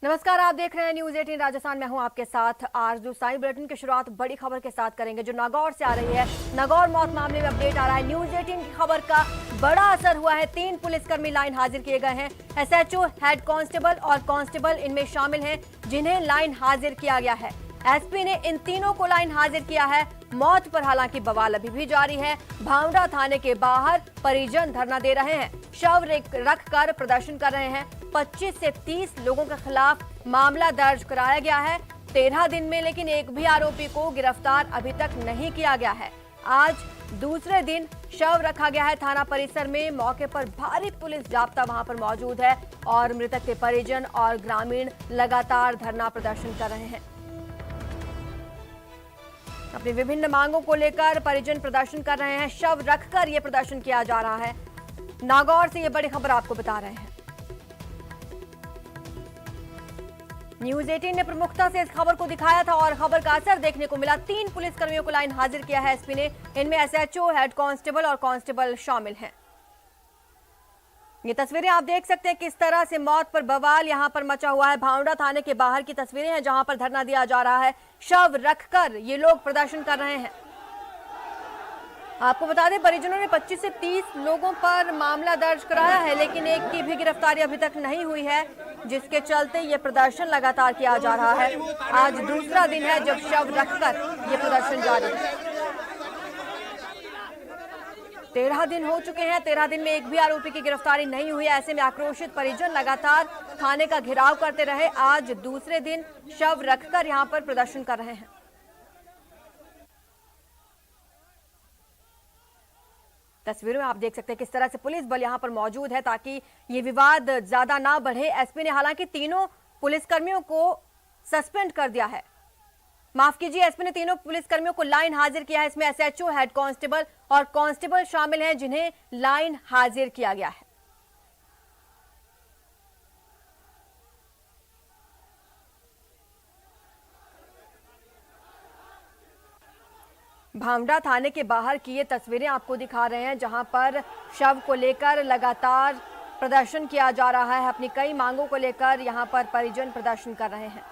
नमस्कार, आप देख रहे हैं न्यूज 18 राजस्थान। मैं हूं आपके साथ आरजू साई। बुलेटिन की शुरुआत बड़ी खबर के साथ करेंगे जो नागौर से आ रही है। नागौर मौत मामले में अपडेट आ रहा है। न्यूज 18 की खबर का बड़ा असर हुआ है। 3 पुलिसकर्मी लाइन हाजिर किए गए हैं। एसएचओ, हेड कांस्टेबल और कांस्टेबल इनमें शामिल हैं जिन्हें लाइन हाजिर किया गया है। एसपी ने इन तीनों को लाइन हाजिर किया है। मौत पर हालांकि बवाल अभी भी जारी है। भावड़ा थाने के बाहर परिजन धरना दे रहे हैं, शव रख कर प्रदर्शन कर रहे हैं। 25 से 30 लोगों के खिलाफ मामला दर्ज कराया गया है 13 दिन में, लेकिन एक भी आरोपी को गिरफ्तार अभी तक नहीं किया गया है। आज दूसरे दिन शव रखा गया है थाना परिसर में। मौके पर भारी पुलिस जाब्ता वहां पर मौजूद है और मृतक के परिजन और ग्रामीण लगातार धरना प्रदर्शन कर रहे हैं। अपनी विभिन्न मांगों को लेकर परिजन प्रदर्शन कर रहे हैं। शव रखकर यह प्रदर्शन किया जा रहा है। नागौर से यह बड़ी खबर आपको बता रहे हैं। न्यूज 18 ने प्रमुखता से इस खबर को दिखाया था और खबर का असर देखने को मिला। 3 पुलिसकर्मियों को लाइन हाजिर किया है एसपी ने। इनमें एसएचओ, हेड कांस्टेबल और कांस्टेबल शामिल हैं। ये तस्वीरें आप देख सकते हैं किस तरह से मौत पर बवाल यहां पर मचा हुआ है। भावड़ा थाने के बाहर की तस्वीरें हैं जहां पर धरना दिया जा रहा है। शव रखकर ये लोग प्रदर्शन कर रहे हैं। आपको बता दें, परिजनों ने 25 से 30 लोगों पर मामला दर्ज कराया है, लेकिन एक की भी गिरफ्तारी अभी तक नहीं हुई है, जिसके चलते ये प्रदर्शन लगातार किया जा रहा है। आज दूसरा दिन है जब शव रखकर ये प्रदर्शन जारी है। 13 दिन हो चुके हैं। 13 दिन में एक भी आरोपी की गिरफ्तारी नहीं हुई। ऐसे में आक्रोशित परिजन लगातार थाने का घेराव करते रहे। आज दूसरे दिन शव रखकर यहां पर प्रदर्शन कर रहे हैं। तस्वीरों में आप देख सकते हैं किस तरह से पुलिस बल यहां पर मौजूद है ताकि ये विवाद ज्यादा ना बढ़े। एसपी ने हालांकि तीनों पुलिसकर्मियों को सस्पेंड कर दिया है। माफ कीजिए, एसपी ने तीनों पुलिसकर्मियों को लाइन हाजिर किया है। इसमें एसएचओ, हेड कांस्टेबल और कांस्टेबल शामिल हैं जिन्हें लाइन हाजिर किया गया है। भावड़ा थाने के बाहर की ये तस्वीरें आपको दिखा रहे हैं जहां पर शव को लेकर लगातार प्रदर्शन किया जा रहा है। अपनी कई मांगों को लेकर यहां पर परिजन प्रदर्शन कर रहे हैं।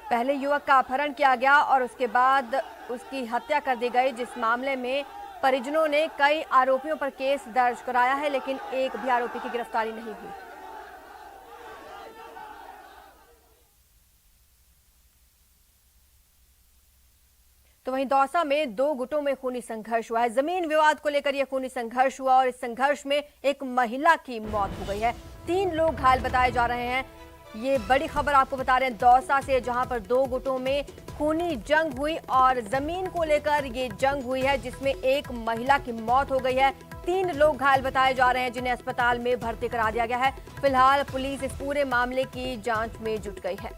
पहले युवक का अपहरण किया गया और उसके बाद उसकी हत्या कर दी गई, जिस मामले में परिजनों ने कई आरोपियों पर केस दर्ज कराया है, लेकिन एक भी आरोपी की गिरफ्तारी नहीं हुई। तो वहीं दौसा में 2 गुटों में खूनी संघर्ष हुआ है। जमीन विवाद को लेकर यह खूनी संघर्ष हुआ और इस संघर्ष में एक महिला की मौत हो गई है। 3 लोग घायल बताए जा रहे हैं। ये बड़ी खबर आपको बता रहे हैं दौसा से, जहां पर 2 गुटों में खूनी जंग हुई और जमीन को लेकर ये जंग हुई है, जिसमें एक महिला की मौत हो गई है। 3 लोग घायल बताए जा रहे हैं जिन्हें अस्पताल में भर्ती करा दिया गया है। फिलहाल पुलिस इस पूरे मामले की जांच में जुट गई है।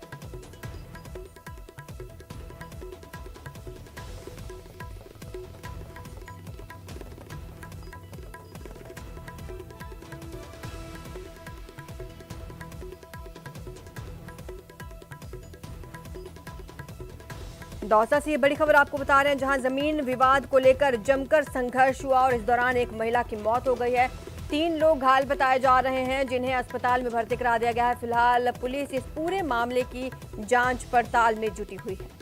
दौसा से ये बड़ी खबर आपको बता रहे हैं जहां जमीन विवाद को लेकर जमकर संघर्ष हुआ और इस दौरान एक महिला की मौत हो गई है। 3 लोग घायल बताए जा रहे हैं जिन्हें अस्पताल में भर्ती करा दिया गया है। फिलहाल पुलिस इस पूरे मामले की जांच पड़ताल में जुटी हुई है।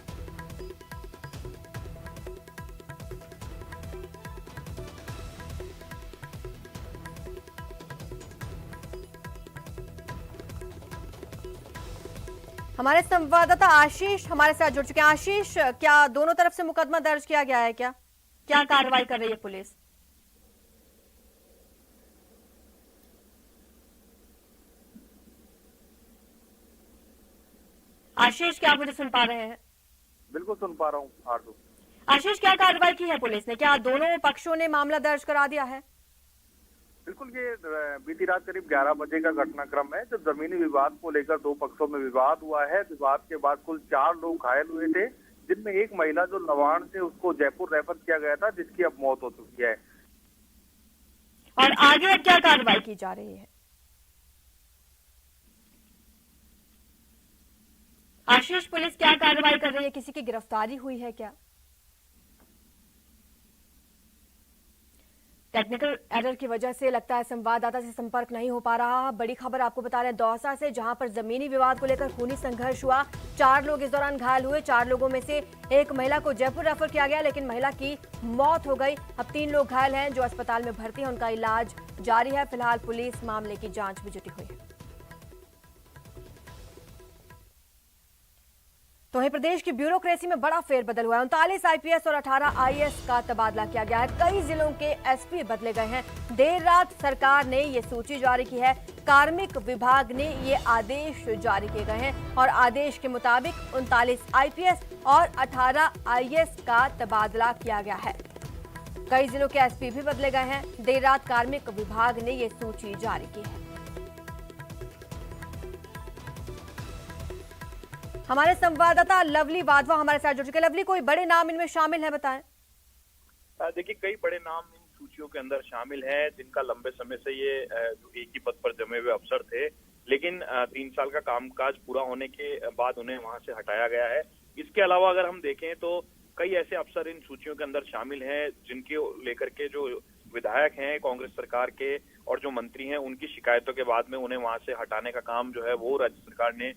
हमारे संवाददाता आशीष हमारे साथ जुड़ चुके हैं। आशीष, क्या दोनों तरफ से मुकदमा दर्ज किया गया है? क्या कार्रवाई कर रही है पुलिस? आशीष, क्या आप मुझे सुन पा रहे हैं? बिल्कुल सुन पा रहा हूँ आरजू। आशीष, क्या कार्रवाई की है पुलिस ने? क्या दोनों पक्षों ने मामला दर्ज करा दिया है? बिल्कुल, ये बीती रात करीब 11 बजे का घटनाक्रम है जब जमीनी विवाद को लेकर 2 पक्षों में विवाद हुआ है। विवाद के बाद कुल 4 लोग घायल हुए थे, जिनमें एक महिला जो नवाण से उसको जयपुर रेफर किया गया था, जिसकी अब मौत हो चुकी है। और आगे क्या कार्रवाई की जा रही है? आशीष, पुलिस क्या कार्रवाई कर रही है? किसी की गिरफ्तारी हुई है क्या? टेक्निकल एरर की वजह से लगता है संवाददाता से संपर्क नहीं हो पा रहा। बड़ी खबर आपको बता रहे हैं दौसा से, जहां पर जमीनी विवाद को लेकर खूनी संघर्ष हुआ। 4 लोग इस दौरान घायल हुए। 4 लोगों में से एक महिला को जयपुर रेफर किया गया, लेकिन महिला की मौत हो गई। अब 3 लोग घायल हैं जो अस्पताल में भर्ती हैं, उनका इलाज जारी है। फिलहाल पुलिस मामले की जांच में जुटी हुई है। तो वहीं प्रदेश की ब्यूरोक्रेसी में बड़ा फेरबदल हुआ है। 39 आईपीएस और 18 आईएएस का तबादला किया गया है। कई जिलों के एसपी बदले गए हैं। देर रात सरकार ने ये सूची जारी की है। कार्मिक विभाग ने ये आदेश जारी किए गए हैं और आदेश के मुताबिक 39 आईपीएस और 18 आईएएस का तबादला किया गया है। कई जिलों के एसपी भी बदले गए हैं। देर रात कार्मिक विभाग ने ये सूची जारी की है। हमारे संवाददाता लवली वाधवा हमारे साथ जुड़ चुके। लवली, कोई बड़े नाम इनमें शामिल है, बताएं। देखिए, कई बड़े नाम इन सूचियों के अंदर शामिल हैं, जिनका लंबे समय से ये जो एक ही पद पर जमे हुए अफसर थे, लेकिन 3 साल का कामकाज पूरा होने के बाद उन्हें वहां से हटाया गया है। इसके अलावा अगर हम देखें तो कई ऐसे अफसर इन सूचियों के अंदर शामिल हैं जिनके लेकर के जो विधायक हैं कांग्रेस सरकार के और जो मंत्री हैं, उनकी शिकायतों के बाद में उन्हें वहां से हटाने का काम जो है वो राज्य सरकार ने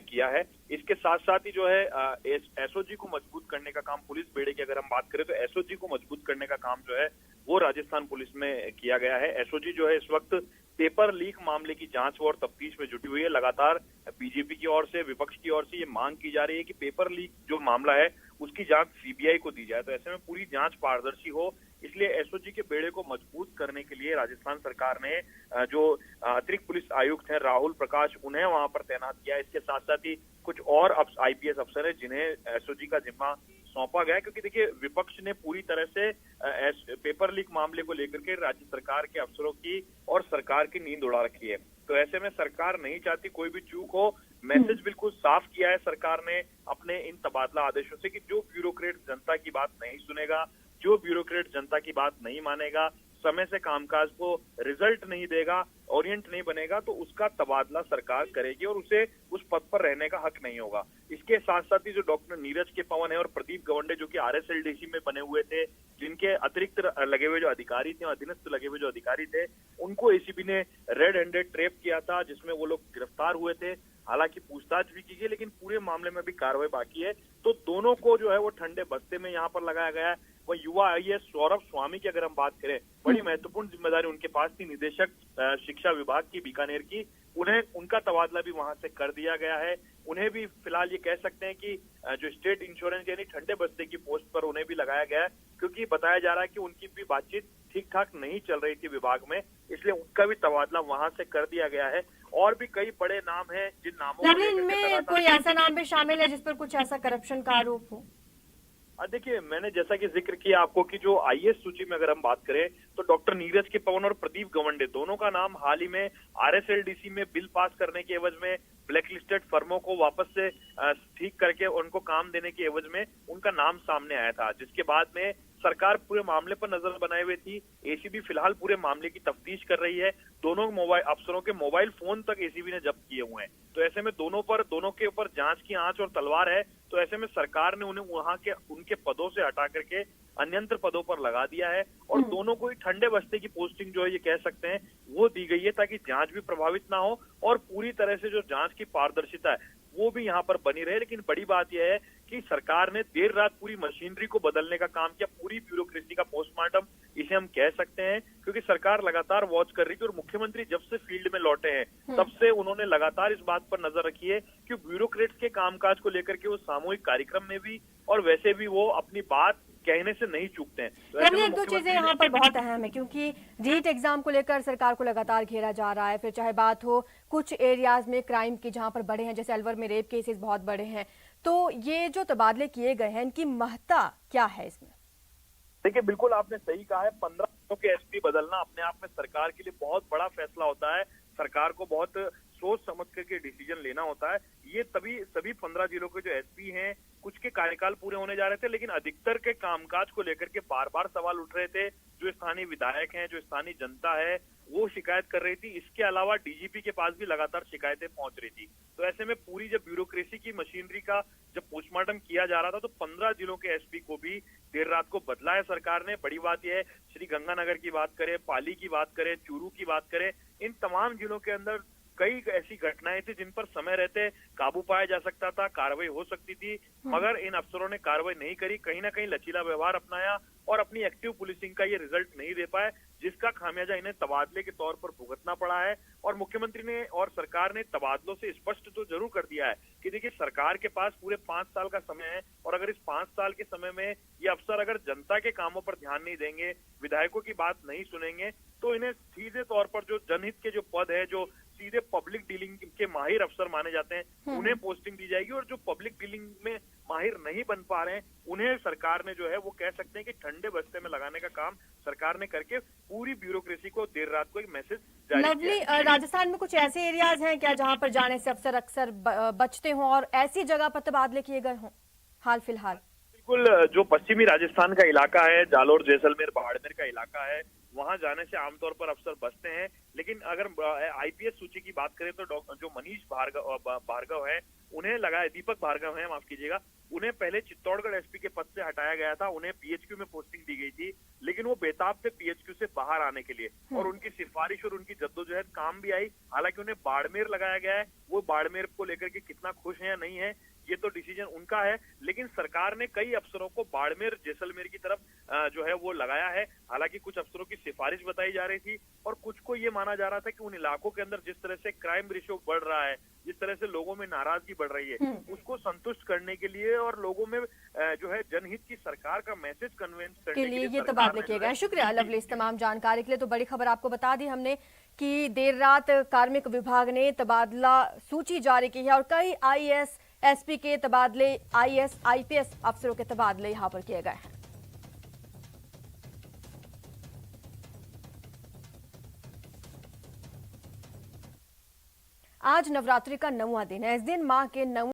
किया है। इसके साथ साथ ही जो है एसओजी को मजबूत करने का काम, पुलिस बेड़े की अगर हम बात करें तो एसओजी को मजबूत करने का काम जो है वो राजस्थान पुलिस में किया गया है। एसओजी जो है इस वक्त पेपर लीक मामले की जांच और तफ्तीश में जुटी हुई है। लगातार बीजेपी की ओर से, विपक्ष की ओर से ये मांग की जा रही है कि पेपर लीक जो मामला है उसकी जांच सीबीआई को दी जाए। तो ऐसे में पूरी जांच पारदर्शी हो, इसलिए एसओजी के बेड़े को मजबूत करने के लिए राजस्थान सरकार ने जो अतिरिक्त पुलिस आयुक्त हैं राहुल प्रकाश, उन्हें वहां पर तैनात किया। इसके साथ साथ ही कुछ और आईपीएस अफसर हैं जिन्हें एसओजी का जिम्मा सौंपा गया, क्योंकि देखिए विपक्ष ने पूरी तरह से पेपर लीक मामले को लेकर के राज्य सरकार के अफसरों की और सरकार की नींद उड़ा रखी है। तो ऐसे में सरकार नहीं चाहती कोई भी चूक हो। मैसेज बिल्कुल साफ किया है सरकार ने अपने इन तबादला आदेशों से कि जो ब्यूरोक्रेट जनता की बात नहीं सुनेगा, जो ब्यूरोक्रेट जनता की बात नहीं मानेगा, समय से कामकाज को रिजल्ट नहीं देगा, ओरिएंट नहीं बनेगा, तो उसका तबादला सरकार करेगी और उसे उस पद पर रहने का हक नहीं होगा। इसके साथ साथ ही जो डॉक्टर नीरज के पवन है और प्रदीप गवंडे जो कि आरएसएलडीसी में बने हुए थे, जिनके अतिरिक्त लगे हुए जो अधिकारी थे, अधीनस्थ लगे हुए जो अधिकारी थे, उनको एसीबी ने रेड हैंडेड ट्रैप किया था, जिसमें वो लोग गिरफ्तार हुए थे। हालांकि पूछताछ भी की गई, लेकिन पूरे मामले में भी कार्रवाई बाकी है। तो दोनों को जो है वो ठंडे बस्ते में यहाँ पर लगाया गया है। वह युवा आईएएस सौरभ स्वामी की अगर हम बात करें, बड़ी महत्वपूर्ण जिम्मेदारी उनके पास थी, निदेशक शिक्षा विभाग की बीकानेर की, उन्हें उनका तबादला भी वहां से कर दिया गया है। उन्हें भी फिलहाल ये कह सकते हैं कि जो स्टेट इंश्योरेंस यानी ठंडे बस्ते की पोस्ट पर उन्हें भी लगाया गया है, क्योंकि बताया जा रहा है कि उनकी भी बातचीत ठीक ठाक नहीं चल रही थी विभाग में, इसलिए उनका भी तबादला वहां से कर दिया गया है। और भी कई बड़े नाम हैं जिन नामों में कोई ऐसा नाम भी शामिल है जिस पर कुछ ऐसा करप्शन का आरोप हो? देखिए, मैंने जैसा कि जिक्र किया आपको कि जो आईएएस सूची में अगर हम बात करें तो डॉक्टर नीरज के पवन और प्रदीप गवंडे दोनों का नाम हाल ही में आरएसएलडीसी में बिल पास करने के एवज में ब्लैकलिस्टेड फर्मों को वापस से ठीक करके उनको काम देने के एवज में उनका नाम सामने आया था, जिसके बाद में सरकार पूरे मामले पर नजर बनाए हुए थी। एसीबी फिलहाल पूरे मामले की तफ्तीश कर रही है। दोनों अफसरों के मोबाइल फोन तक एसीबी ने जब्त किए हुए हैं। तो ऐसे में दोनों के ऊपर जांच की आंच और तलवार है। तो ऐसे में सरकार ने उन्हें वहां के उनके पदों से हटा करके अन्यंत्र पदों पर लगा दिया है और दोनों को ही ठंडे बस्ते की पोस्टिंग जो है ये कह सकते हैं वो दी गई है, ताकि जांच भी प्रभावित ना हो और पूरी तरह से जो जांच की पारदर्शिता है वो भी यहाँ पर बनी रहे। लेकिन बड़ी बात यह है कि सरकार ने देर रात पूरी मशीनरी को बदलने का काम किया, पूरी ब्यूरोक्रेसी का पोस्टमार्टम इसे हम कह सकते हैं, क्योंकि सरकार लगातार वॉच कर रही थी और मुख्यमंत्री जब से फील्ड में लौटे हैं तब से उन्होंने लगातार इस बात पर नजर रखी है कि ब्यूरोक्रेट्स के कामकाज को लेकर के वो सामूहिक कार्यक्रम में भी और वैसे भी वो अपनी बात कहने से नहीं चूकते हैं। तो एक दो चीजें यहाँ पर बहुत अहम है, क्योंकि रीट एग्जाम को लेकर सरकार को लगातार घेरा जा रहा है। फिर चाहे बात हो कुछ एरियाज में क्राइम की जहां पर बड़े हैं, जैसे अलवर में रेप केसेस बहुत बड़े हैं, तो ये जो तबादले किए गए हैं इनकी महत्ता क्या है इसमें? देखिए, बिल्कुल आपने सही कहा है। 15 जिलों के एसपी बदलना अपने आप में सरकार के लिए बहुत बड़ा फैसला होता है। सरकार को बहुत सोच समझ करके डिसीजन लेना होता है। ये तभी सभी 15 जिलों के जो एसपी हैं कुछ के कार्यकाल पूरे होने जा रहे थे, लेकिन अधिकतर के कामकाज को लेकर के बार बार सवाल उठ रहे थे। जो स्थानीय विधायक हैं, जो स्थानीय जनता है, वो शिकायत कर रही थी। इसके अलावा डीजीपी के पास भी लगातार शिकायतें पहुंच रही थी। तो ऐसे में पूरी जब ब्यूरोक्रेसी की मशीनरी का जब पोस्टमार्टम किया जा रहा था, तो 15 जिलों के एसपी को भी देर रात को बदला है सरकार ने। बड़ी बात यह है, श्री गंगानगर की बात करें, पाली की बात करें, चूरू की बात करें, इन तमाम जिलों के अंदर कई ऐसी घटनाएं थी जिन पर समय रहते काबू पाया जा सकता था, कार्रवाई हो सकती थी, मगर इन अफसरों ने कार्रवाई नहीं करी। कहीं ना कहीं लचीला व्यवहार अपनाया और अपनी एक्टिव पुलिसिंग का ये रिजल्ट नहीं दे पाए, जिसका खामियाजा इन्हें तबादले के तौर पर भुगतना पड़ा है। और मुख्यमंत्री ने और सरकार ने तबादलों से स्पष्ट तो जरूर कर दिया है कि देखिए, सरकार के पास पूरे 5 साल का समय है, और अगर इस 5 साल के समय में ये अफसर अगर जनता के कामों पर ध्यान नहीं देंगे, विधायकों की बात नहीं सुनेंगे, तो इन्हें सीधे तौर पर जो जनहित के जो पद है, जो सीधे पब्लिक डीलिंग के माहिर अफसर माने जाते हैं, उन्हें पोस्टिंग दी जाएगी। और जो पब्लिक डीलिंग में माहिर नहीं बन पा रहे हैं, उन्हें सरकार ने जो है वो कह सकते हैं कि ठंडे बस्ते में लगाने का काम सरकार ने करके पूरी ब्यूरोक्रेसी को देर रात को एक मैसेज जारी लवली, किया। राजस्थान में कुछ ऐसे एरियाज हैं क्या जहां पर जाने से अफसर अक्सर बचते हों और ऐसी जगह पर तबादले किए गए हों हाल फिलहाल? बिल्कुल, जो पश्चिमी राजस्थान का इलाका है, जालोर, जैसलमेर, बाड़मेर का इलाका है, वहां जाने से आमतौर पर अफसर बचते हैं। लेकिन अगर आईपीएस सूची की बात करें तो जो मनीष भार्गव है, उन्हें लगाया, दीपक भार्गव है, माफ कीजिएगा, उन्हें पहले चित्तौड़गढ़ एसपी के पद से हटाया गया था। उन्हें पीएचक्यू में पोस्टिंग दी गई थी, लेकिन वो बेताब थे पीएचक्यू से बाहर आने के लिए, और उनकी सिफारिश और उनकी जद्दोजहद काम भी आई। हालांकि उन्हें बाड़मेर लगाया गया है। वो बाड़मेर को लेकर के कितना खुश है या नहीं है, ये तो डिसीजन उनका है। लेकिन सरकार ने कई अफसरों को बाड़मेर, जैसलमेर की तरफ जो है वो लगाया है। हालांकि कुछ अफसरों की सिफारिश बताई जा रही थी, और कुछ को ये माना जा रहा था कि उन इलाकों के अंदर जिस तरह से क्राइम रेशियो बढ़ रहा है, जिस तरह से लोगों में नाराजगी बढ़ रही है, उसको संतुष्ट करने के लिए और लोगों में जो है जनहित की सरकार का मैसेज कन्वेंस करने के लिए ये तबादले किए गए। शुक्रिया लवली इस तमाम जानकारी के लिए। तो बड़ी खबर आपको बता दी हमने कि देर रात कार्मिक विभाग ने तबादला सूची जारी की है और कई आईएएस एसपी के तबादले, आईएएस आईपीएस अफसरों के तबादले यहां पर किए गए हैं। आज नवरात्रि का 9वां दिन है। इस दिन मां के 9